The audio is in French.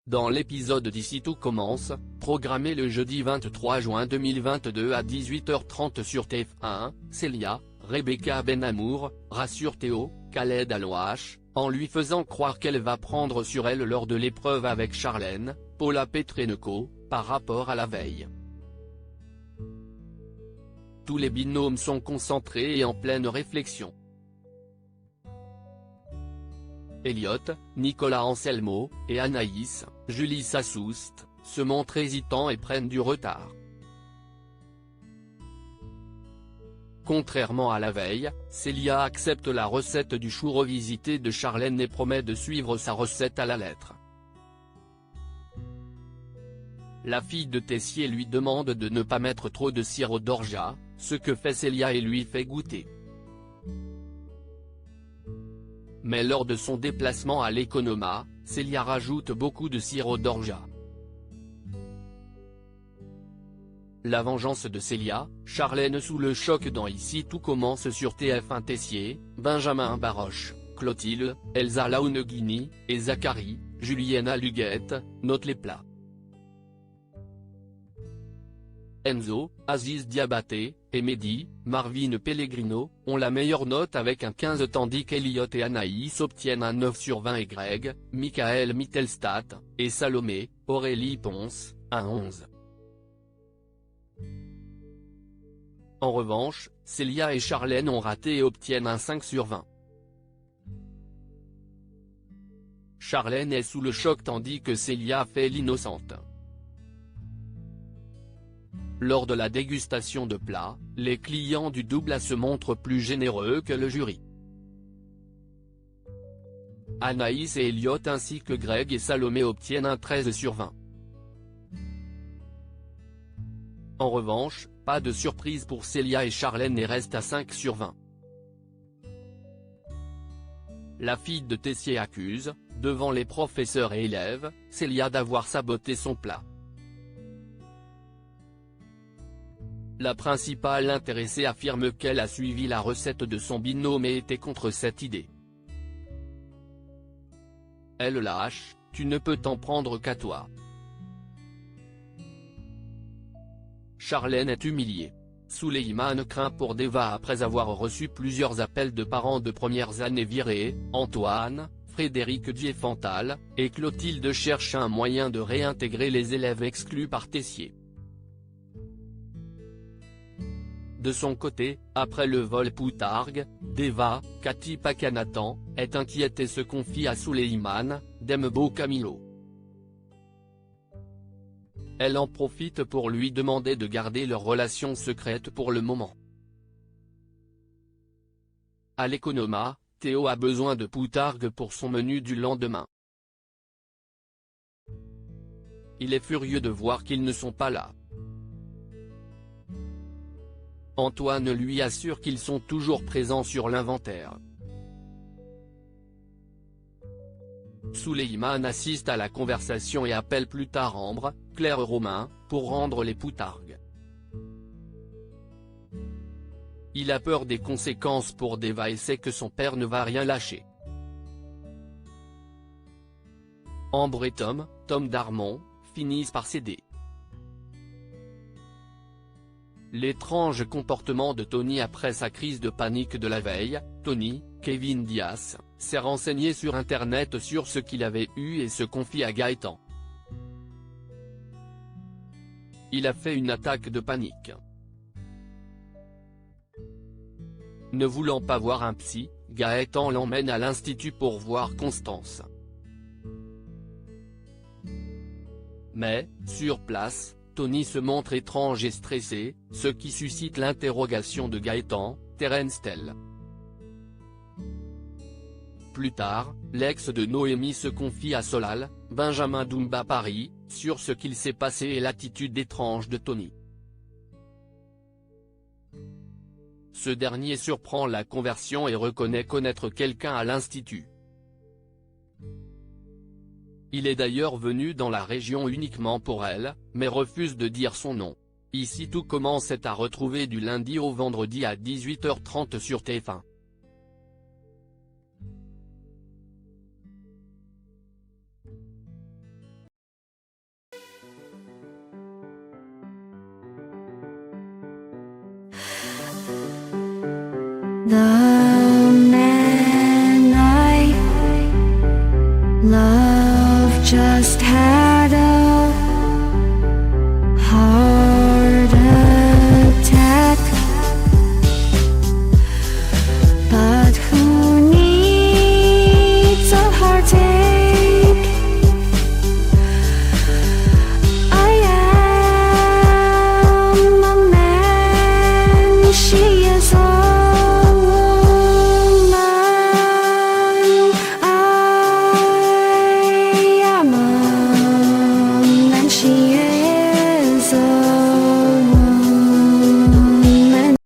Dans l'épisode d'Ici tout commence, programmé le jeudi 23 juin 2022 à 18h30 sur TF1, Célia, Rebecca Benamour, rassure Théo, Khaled Alouache, en lui faisant croire qu'elle va prendre sur elle lors de l'épreuve avec Charlène, Paula Petrenko, par rapport à la veille. Tous les binômes sont concentrés et en pleine réflexion. Elliot, Nicolas Anselmo, et Anaïs, Julie Sassoust, se montrent hésitants et prennent du retard. Contrairement à la veille, Célia accepte la recette du chou revisité de Charlène et promet de suivre sa recette à la lettre. La fille de Tessier lui demande de ne pas mettre trop de sirop d'orgeat, ce que fait Célia et lui fait goûter. Mais lors de son déplacement à l'Economa, Célia rajoute beaucoup de sirop d'orgeat. La vengeance de Célia, Charlène sous le choc dans Ici tout commence sur TF1. Tessier, Benjamin Baroche, Clotilde, Elsa Launeghini, et Zachary, Juliana Luguette, notent les plats. Enzo, Aziz Diabaté, et Mehdi, Marvin Pellegrino, ont la meilleure note avec un 15 tandis qu'Elliot et Anaïs obtiennent un 9 sur 20 et Greg, Michael Mittelstadt, et Salomé, Aurélie Ponce, un 11. En revanche, Célia et Charlène ont raté et obtiennent un 5 sur 20. Charlène est sous le choc tandis que Célia fait l'innocente. Lors de la dégustation de plats, les clients du double se montrent plus généreux que le jury. Anaïs et Elliot ainsi que Greg et Salomé obtiennent un 13 sur 20. En revanche, pas de surprise pour Célia et Charlène et reste à 5 sur 20. La fille de Tessier accuse, devant les professeurs et élèves, Célia d'avoir saboté son plat. La principale intéressée affirme qu'elle a suivi la recette de son binôme et était contre cette idée. Elle lâche, tu ne peux t'en prendre qu'à toi. Charlène est humiliée. Souleymane craint pour Deva après avoir reçu plusieurs appels de parents de premières années virés. Antoine, Frédéric Diefenthal, et Clotilde cherchent un moyen de réintégrer les élèves exclus par Tessier. De son côté, après le vol Poutargue, Deva, Cathy Pakanatan, est inquiète et se confie à Souleymane, Dembo Camilo. Elle en profite pour lui demander de garder leur relation secrète pour le moment. À l'Economa, Théo a besoin de Poutargue pour son menu du lendemain. Il est furieux de voir qu'ils ne sont pas là. Antoine lui assure qu'ils sont toujours présents sur l'inventaire. Souleymane assiste à la conversation et appelle plus tard Ambre, Claire Romain, pour rendre les Poutargues. Il a peur des conséquences pour Deva et sait que son père ne va rien lâcher. Ambre et Tom Darmon, finissent par céder. L'étrange comportement de Tony après sa crise de panique de la veille. Tony, Kevin Diaz, s'est renseigné sur internet sur ce qu'il avait eu et se confie à Gaëtan. Il a fait une attaque de panique. Ne voulant pas voir un psy, Gaëtan l'emmène à l'institut pour voir Constance. Mais, sur place, Tony se montre étrange et stressé, ce qui suscite l'interrogation de Gaëtan, Terence Tell. Plus tard, l'ex de Noémie se confie à Solal, Benjamin Dumba Paris, sur ce qu'il s'est passé et l'attitude étrange de Tony. Ce dernier surprend la conversion et reconnaît connaître quelqu'un à l'institut. Il est d'ailleurs venu dans la région uniquement pour elle, mais refuse de dire son nom. Ici tout commence est à retrouver du lundi au vendredi à 18h30 sur TF1. The